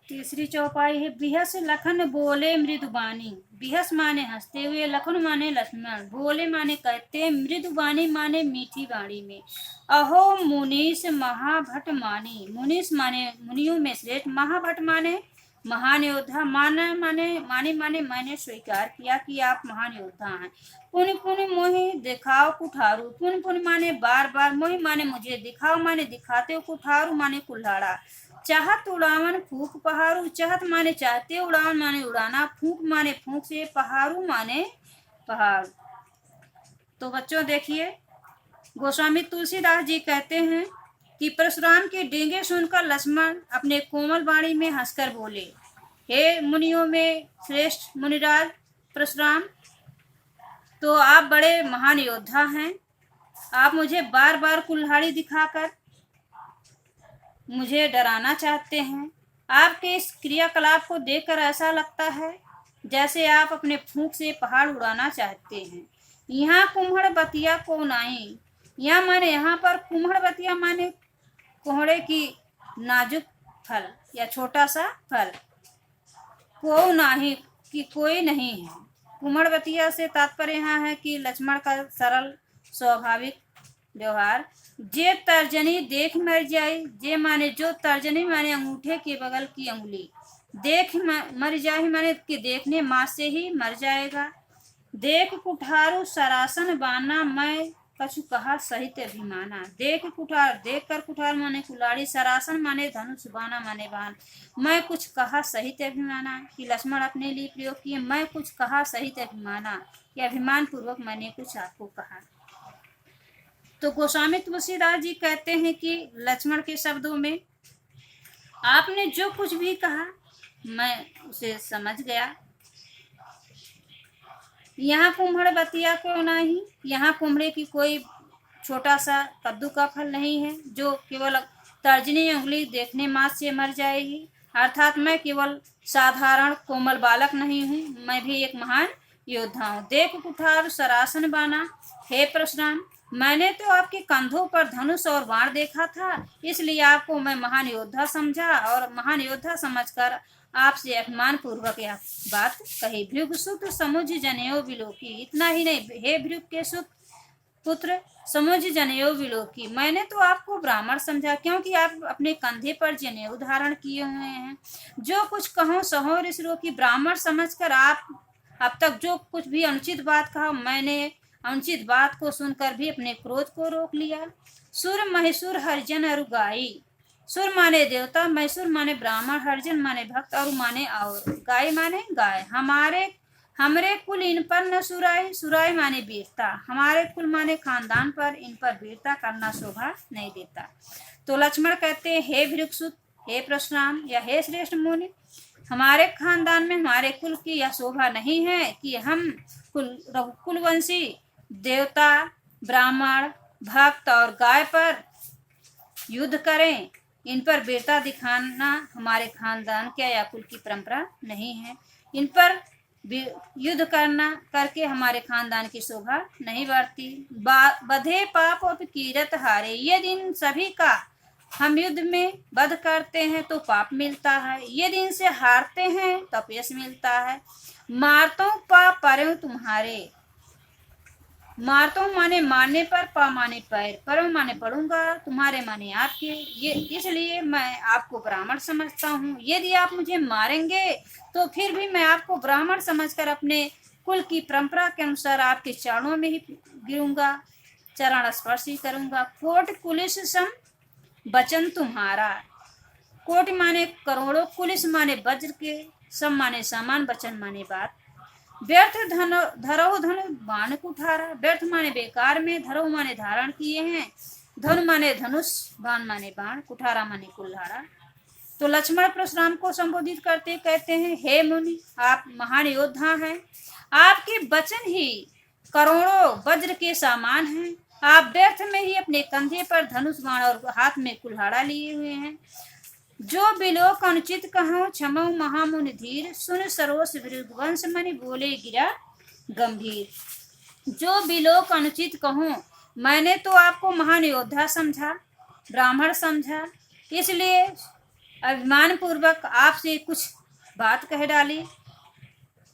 तीसरी चौपाई है। बिहस लखन बोले मृदुबानी। बिहस माने हंसते हुए, लखन माने लक्ष्मण, बोले माने कहते, मृदुबानी माने मीठी वाणी में। अहो मुनीस महाभट मानी। मुनीस माने मुनियों में श्रेष्ठ, महाभट माने महान योद्धा, माना माने मैंने स्वीकार किया कि आप महान योद्धा हैं। पुण्य पुण्य मोहि दिखाओ कुठारू। पुण्य पुण्य माने बार बार, मोहि माने मुझे, दिखाओ माने दिखाते हो, कुठारू माने कुल्हाड़ा। चाहत उड़ावन फूक पहाड़ू। चाहत माने चाहते, उड़ावन माने उड़ाना, फूक माने फूक से, पहाड़ू माने पहाड़। तो बच्चों देखिए, गोस्वामी तुलसीदास जी कहते हैं कि परशुराम के डींगे सुनकर लक्ष्मण अपने कोमल वाणी में हंसकर बोले, हे मुनियों में श्रेष्ठ मुनिराज परशुराम, तो आप बड़े महान योद्धा हैं। आप मुझे बार बार कुल्हाड़ी दिखाकर मुझे डराना चाहते हैं। आपके इस क्रियाकलाप को देखकर ऐसा लगता है जैसे आप अपने फूंक से पहाड़ उड़ाना चाहते हैं। यहाँ कुम्हड़ बतिया को नहीं। यहाँ पर कुम्हड़ बतिया माने कोहड़े की नाजुक फल या छोटा सा फल। को नहीं कि कोई नहीं है। कुम्हड़ बतिया से तात्पर्य यहाँ है कि लक्ष्मण का सरल स्वाभाविक व्यवहार। जे तर्जनी देख मर जाए। जे माने जो, तर्जनी माने अंगूठे के बगल की अंगुली। देख मर जाए माने कि देखने माँ से ही मर जाएगा। देख कुठारू सरासन बाना, मैं कछु कहा सहित अभिमाना। देख कुठार, देख कर कुठार माने कुल्हाड़ी, सरासन माने धनुष, बाना माने बाण। मैं कुछ कहा सहित अभिमाना कि लक्ष्मण अपने लिए प्रयोग किए। मैं कुछ कहा सहित अभिमाना कि अभिमान पूर्वक मैंने कुछ आपको कहा। तो गोस्वामी तुलसीदास जी कहते हैं कि लक्ष्मण के शब्दों में आपने जो कुछ भी कहा मैं उसे समझ गया। यहाँ कुम्हड़ बतिया को नहीं। यहाँ कुम्हड़े की कोई छोटा सा कद्दू का फल नहीं है जो केवल तर्जनी उंगली देखने मात्र से मर जाएगी। अर्थात मैं केवल साधारण कोमल बालक नहीं हूँ, मैं भी एक महान योद्धा हूँ। देख कुठार सरासन बाना। हे परशुराम, मैंने तो आपके कंधों पर धनुष और बाण देखा था, इसलिए आपको मैं महान योद्धा समझा और महान योद्धा समझकर आपसे अभिमान पूर्वक यह बात कही। भृगु सुत समुझ जनेऊ विलोकी। इतना ही नहीं, हे भृगु के सुत पुत्र समुझ जनेऊ विलोकी, मैंने तो आपको ब्राह्मण समझा क्योंकि आप अपने कंधे पर जनेऊ धारण किए हुए हैं। जो कुछ कहो सहो ऋषि रोकी। ब्राह्मण समझकर आप अब तक जो कुछ भी अनुचित बात कहा, मैंने अनुचित बात को सुनकर भी अपने क्रोध को रोक लिया। सुर महिसुर हरिजन अरुगाई। सुर माने देवता, मैसूर माने ब्राह्मण, हरिजन माने भक्त, और माने और, गाय माने गाय। हमरे कुल इन पर न सुराई। सुराई माने वीरता। हमारे कुल माने खानदान पर, इन पर वीरता करना शोभा नहीं देता। तो लक्ष्मण कहते हैं, हे भृगुसुत, हे परशुराम या हे श्रेष्ठ मुनि, हमारे खानदान में, हमारे कुल की यह शोभा नहीं है कि हम कुलवंशी देवता, ब्राह्मण, भक्त और गाय पर युद्ध करें। इन पर वीरता दिखाना हमारे खानदान के या कुल की परंपरा नहीं है। इन पर युद्ध करना करके हमारे खानदान की शोभा नहीं बढ़ती। बधे पाप और कीरत हारे। यदि इन सभी का हम युद्ध में वध करते हैं तो पाप मिलता है, यदि इनसे हारते हैं तो यश मिलता है। मारतो पा परे तुम्हारे। मारतो माने मारने पर, पा माने पैर, पर माने पढ़ूंगा, तुम्हारे माने आपके। ये इसलिए मैं आपको ब्राह्मण समझता हूँ। यदि आप मुझे मारेंगे तो फिर भी मैं आपको ब्राह्मण समझकर अपने कुल की परंपरा के अनुसार आपके चरणों में ही गिरूंगा, चरण स्पर्श ही करूंगा। कोट कुलिस सम वचन तुम्हारा। कोटि माने करोड़ों, कुलिस माने वज्र के, सम माने समान, वचन माने बात। व्यर्थ धरो धनु बाण कुठारा। व्यर्थ माने बेकार में, धरो माने धारण किए हैं, धनु माने धनुष, बाण माने बाण, कुठारा माने कुल्हाड़ा। तो लक्ष्मण परशुराम को संबोधित करते कहते हैं, हे मुनि, आप महान योद्धा हैं। आपके वचन ही करोड़ों वज्र के समान हैं। आप व्यर्थ में ही अपने कंधे पर धनुष बाण और हाथ में कुल्हाड़ा लिए हुए हैं। जो बिलोक अनुचित कहो क्षमो महामुनि धीर। सुन सरोस भृगुवंश मनि बोले गिरा गंभीर। जो बिलोक अनुचित कहूँ, मैंने तो आपको महान योद्धा समझा, ब्राह्मण समझा, इसलिए अभिमान पूर्वक आपसे कुछ बात कह डाली।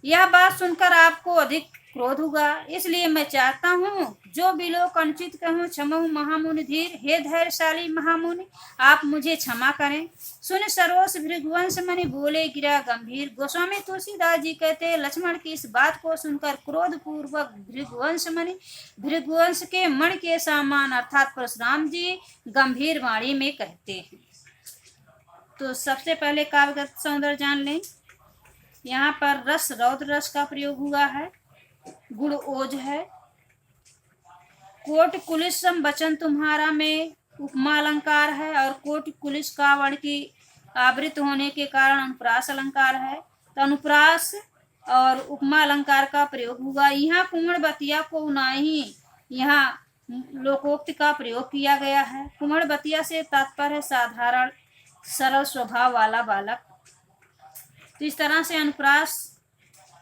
यह बात सुनकर आपको अधिक क्रोध हुआ, इसलिए मैं चाहता हूँ जो बिलोक अनुचित कहूँ क्षमहु महामुनि धीर। हे धैर्यशाली महामुनि, आप मुझे क्षमा करें। सुन सरोस भृगुवंश मणि बोले गिरा गंभीर। गोस्वामी तुलसीदास जी कहते हैं, लक्ष्मण की इस बात को सुनकर क्रोध पूर्वक भृगुवंश मणि, भृगुवंश के मणि के समान अर्थात परशुराम जी गंभीर वाणी में कहते हैं। तो सबसे पहले काव्यगत सौंदर्य जान लें। यहाँ पर रस रौद्र रस का प्रयोग हुआ है, गुण ओज है। कोट कुलिसम वचन तुम्हारा में उपमा अलंकार है, और कोट कुलिस का वर्ण की आवृत होने के कारण अनुप्रास अलंकार है। तो अनुप्रास और उपमा अलंकार का प्रयोग हुआ। यहाँ कुमण बतिया को नाही, यहाँ लोकोक्ति का प्रयोग किया गया है। कुमण बतिया से तात्पर्य है साधारण सरल स्वभाव वाला बालक। तो इस तरह से अनुप्रास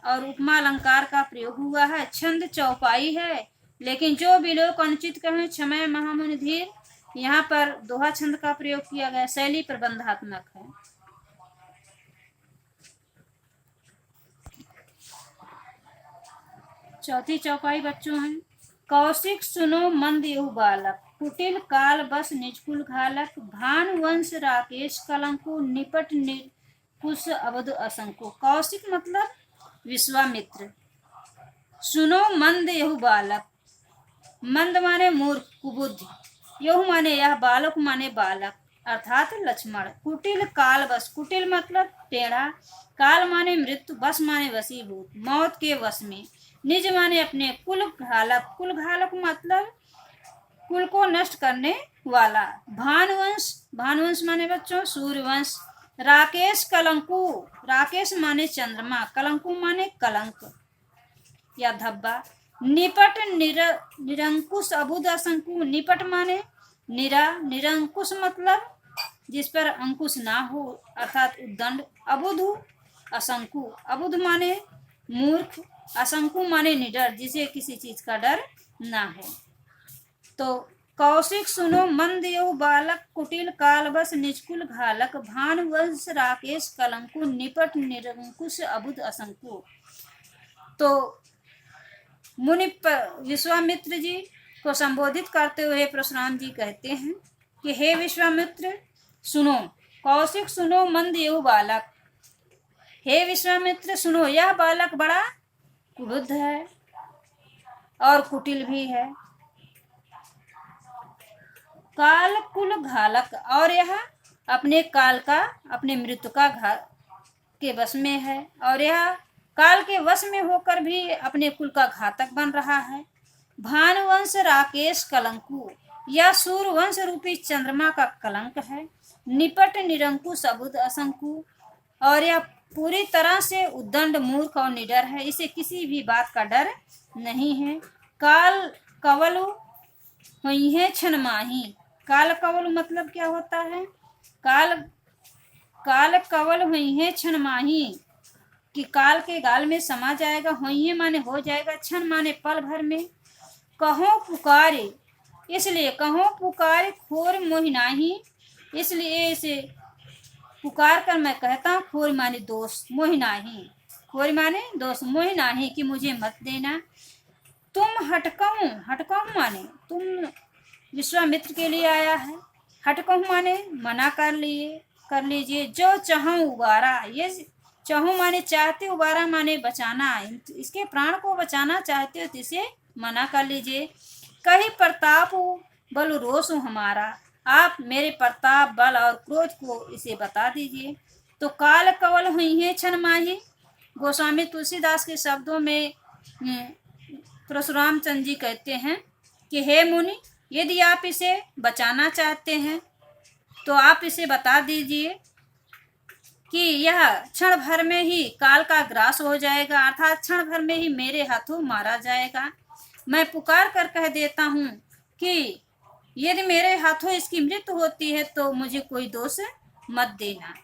और उपमा अलंकार का प्रयोग हुआ है। छंद चौपाई है, लेकिन जो बिलोक अनुचित कहें क्षमय महामुनि धीर, यहाँ पर दोहा छंद का प्रयोग किया गया। शैली प्रबंधात्मक है। चौथी चौपाई बच्चों है। कौशिक सुनो मंद यहु बालक, कुटिल काल बस निजकुल घालक। भान वंश राकेश कलंकु, निपट कुश अवध असंको। कौशिक मतलब विश्वामित्र। सुनो मंद यहु बालक, मंद माने मूर्ख कुबुद्धि, यहु माने यह, बालक माने बालक अर्थात लक्ष्मण। कुटिल काल बस, कुटिल मतलब टेढ़ा, काल माने मृत्यु, बस माने वशीभूत, मौत के वश में। निज माने अपने, कुल घालक, कुल घालक मतलब कुल को नष्ट करने वाला। भानुवंश, भानुवंश माने बच्चों सूर्यवंश। राकेश कलंकु, राकेश माने चंद्रमा, कलंकु माने कलंक या धब्बा। निपट निरंकुश अबुध असंकु, निपट माने निरा, निरंकुश मतलब जिस पर अंकुश ना हो अर्थात उद्दंड। अबुध असंकु, अबुध माने मूर्ख, असंकु माने निडर, जिसे किसी चीज का डर ना हो। तो कौशिक सुनो मंद यहु बालक, कुटिल काल बस निजकुल घालक। भान वंश राकेश कलंकु, निपट निरंकुश अबुध असंकु। तो मुनि विश्वामित्र जी को संबोधित करते हुए परशुराम जी कहते हैं कि हे विश्वामित्र सुनो, कौशिक सुनो मंद यहु बालक। हे विश्वामित्र सुनो, यह बालक बड़ा कुरुद्ध है और कुटिल भी है। काल कुल घालक, और यह अपने काल का, अपने मृत्यु का के वश में है, और यह काल के वश में होकर भी अपने कुल का घातक बन रहा है। भानुवंश राकेश कलंकु, यह सूर्यवंश रूपी चंद्रमा का कलंक है। निपट निरंकुश अबुध असंकु, और यह पूरी तरह से उद्दंड मूर्ख और निडर है, इसे किसी भी बात का डर नहीं है। काल कवल हुई है क्षण माही, काल कवल मतलब क्या होता है? काल कवल हुई है क्षण माही, कि काल के गाल में समा जाएगा। हुई है माने हो जाएगा, क्षण माने पल भर में। कहो पुकारे, इसलिए कहो पुकारे खोर मोहि नाही, इसलिए इसे पुकार कर मैं कहता हूँ। खोर माने दोष, मोहि नाही, खोर माने दोष, मोहि नाही कि मुझे मत देना। तुम हटकऊं, हटकऊं माने तुम विश्वामित्र के लिए आया है। हटकऊं माने मना कर लीजिए। जो चाहूं उबारा, ये चाहूं माने चाहते, उबारा माने बचाना, इसके प्राण को बचाना चाहते हो तो इसे मना कर लीजिए। कहीं प्रताप बल रोष हमारा, आप मेरे प्रताप बल और क्रोध को इसे बता दीजिए। तो काल कवल हुई है क्षण माही, गोस्वामी तुलसीदास के शब्दों में परशुराम चंद्र जी कहते हैं कि हे मुनि, यदि आप इसे बचाना चाहते हैं तो आप इसे बता दीजिए कि यह क्षण भर में ही काल का ग्रास हो जाएगा, अर्थात क्षण भर में ही मेरे हाथों मारा जाएगा। मैं पुकार कर कह देता हूँ कि यदि मेरे हाथों इसकी मृत्यु होती है तो मुझे कोई दोष मत देना।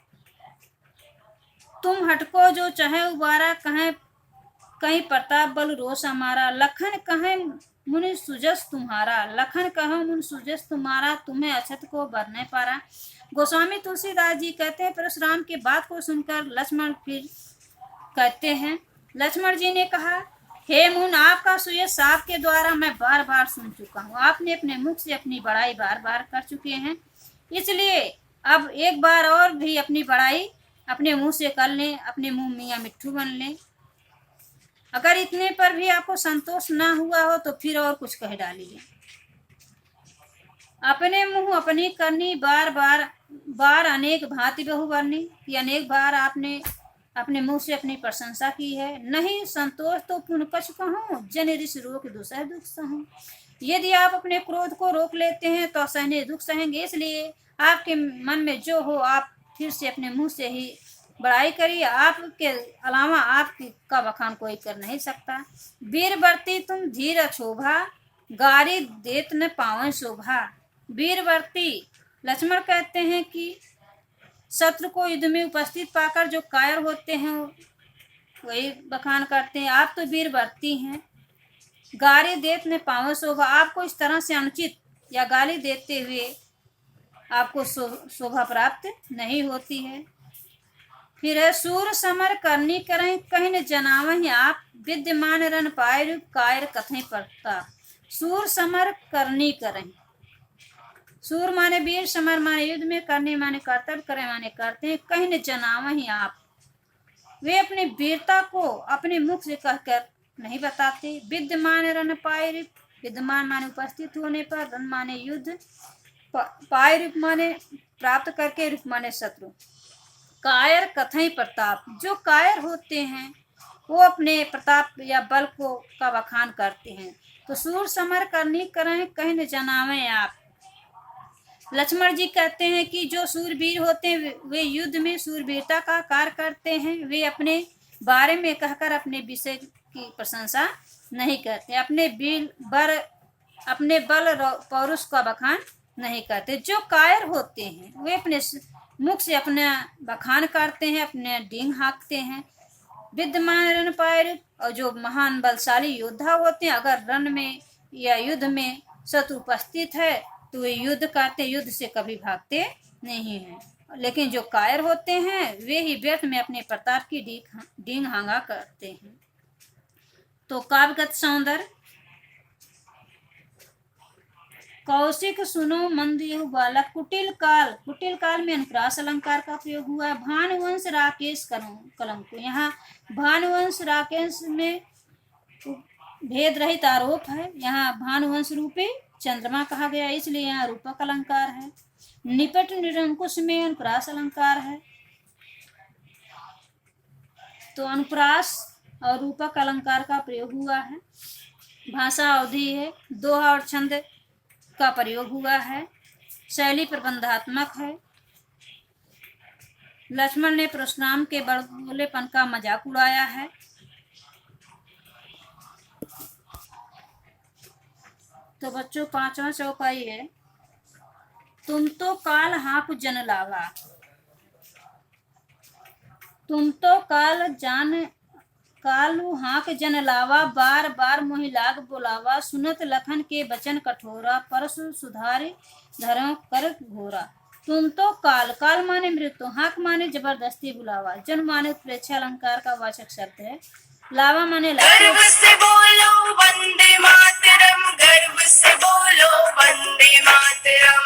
तुम हटको जो चाहे उबारा, कहें कहीं प्रताप बल रोष हमारा। लखन कहें मुनि सुजस तुम्हारा। लखन कहो मुनि सुजस तुम्हारा, तुम्हें अछत को बर नहीं पारा। गोस्वामी तुलसीदास जी कहते हैं, परशुराम की बात को सुनकर लक्ष्मण फिर कहते हैं, लक्ष्मण जी ने कहा, हे मुन, आपका सुयश साप के द्वारा मैं बार बार सुन चुका हूँ। आपने अपने मुख से अपनी बड़ाई बार बार कर चुके हैं, इसलिए अब एक बार और भी अपनी बड़ाई अपने मुंह से कर लें, अपने मुंह मियाँ मिट्ठू बन लें। अगर इतने पर भी आपको संतोष ना हुआ हो तो फिर और कुछ कह डालिए। अपने मुंह अपनी करनी, बार बार बार अनेक भांति बहुवर्णी, कि अनेक बार आपने अपने मुंह से अपनी प्रशंसा की है। नहीं संतोष तो पुन कछ कहूँ, जन ऋषि रोक दुसह दुख सहूँ। यदि आप अपने क्रोध को रोक लेते हैं तो सहने दुख सहेंगे, इसलिए आपके मन में जो हो आप फिर से अपने मुंह से ही बड़ाई करिए। आपके अलावा आपका बखान कोई कर नहीं सकता। वीर वर्ती तुम धीर शोभा, गारी देत न पावन शोभा। वीरवर्ती, लक्ष्मण कहते हैं कि शत्रु को युद्ध में उपस्थित पाकर जो कायर होते हैं वही बखान करते हैं। आप तो वीरवर्ती हैं। गाली देत में पावन शोभा, आपको इस तरह से अनुचित या गाली देते हुए आपको शोभा प्राप्त नहीं होती है। फिर है, सूर समर करनी करें कहीं न जनावही आप, विद्यमान रन पाए रूप कायर कथें प्रताप। सूर समर करनी करें, सूर माने वीर, समर माने युद्ध में, करने माने कर्तव्य, करें माने करते हैं, कहीं न जनावही आप, वे अपनी वीरता को अपने मुख से कहकर नहीं बताते। विद्यमान रन पाए रूप, विद्यमान माने उपस्थित होने पर, रन माने युद्ध, पाए रूप माने प्राप्त करके, रूप माने शत्रु। कायर कथई प्रताप, जो कायर होते हैं वो अपने प्रताप या बल को का बखान करते हैं। तो सूर समर करनी करें कहीं न जनावें आप। लक्ष्मण जी कहते हैं कि जो सूरवीर होते हैं वे युद्ध में सूरवीरता का कार्य करते हैं। वे अपने बारे में कहकर अपने विषय की प्रशंसा नहीं करते, अपने बल पौरुष का बखान नहीं करते। जो कायर होते हैं वे अपने मुख से अपना बखान करते हैं, अपने डींग हाँकते हैं। विद्यमान रण पायर, और जो महान बलशाली योद्धा होते हैं, अगर रण में या युद्ध में शत्रु उपस्थित है तो वे युद्ध करते, युद्ध से कभी भागते नहीं हैं। लेकिन जो कायर होते हैं वे ही व्यर्थ में अपने प्रताप की डींग हांगा करते हैं। तो काव्यगत सौंदर्य, कौशिक सुनो मंदयु बालक, कुटिल काल में अनुप्रास अलंकार का प्रयोग हुआ है। भानुवंश राकेश कलंक, यहाँ भानुवंश राकेश में भेद रहित आरोप है। यहाँ भानुवंश रूपी चंद्रमा कहा गया, इसलिए यहाँ रूपक अलंकार है। निपट निरंकुश में अनुप्रास अलंकार है। तो अनुप्रास और रूपक अलंकार का प्रयोग हुआ है। भाषा अवधि है, दोहा और छंद का प्रयोग हुआ है। शैली प्रबंधात्मक है। लक्ष्मण ने परशुराम के बड़बोलेपन का मजाक उड़ाया है। तो बच्चों, पांचवा चौपाई है, तुम तो काल हाँक जन लावा। तुम तो कालू हाँक जन लावा, बार बार मोहि लाग बुलावा। सुनत लखन के बचन कठोरा, परसु सुधारि धर्म कर घोरा। तुम तो काल माने मृत्यु, हाँक माने जबरदस्ती बुलावा, जन माने उत्प्रेक्षा अलंकार का वाचक शब्द है। लावा माने गर्व से बोलो वंदे मातरम, गर्व से बोलो वंदे मातरम।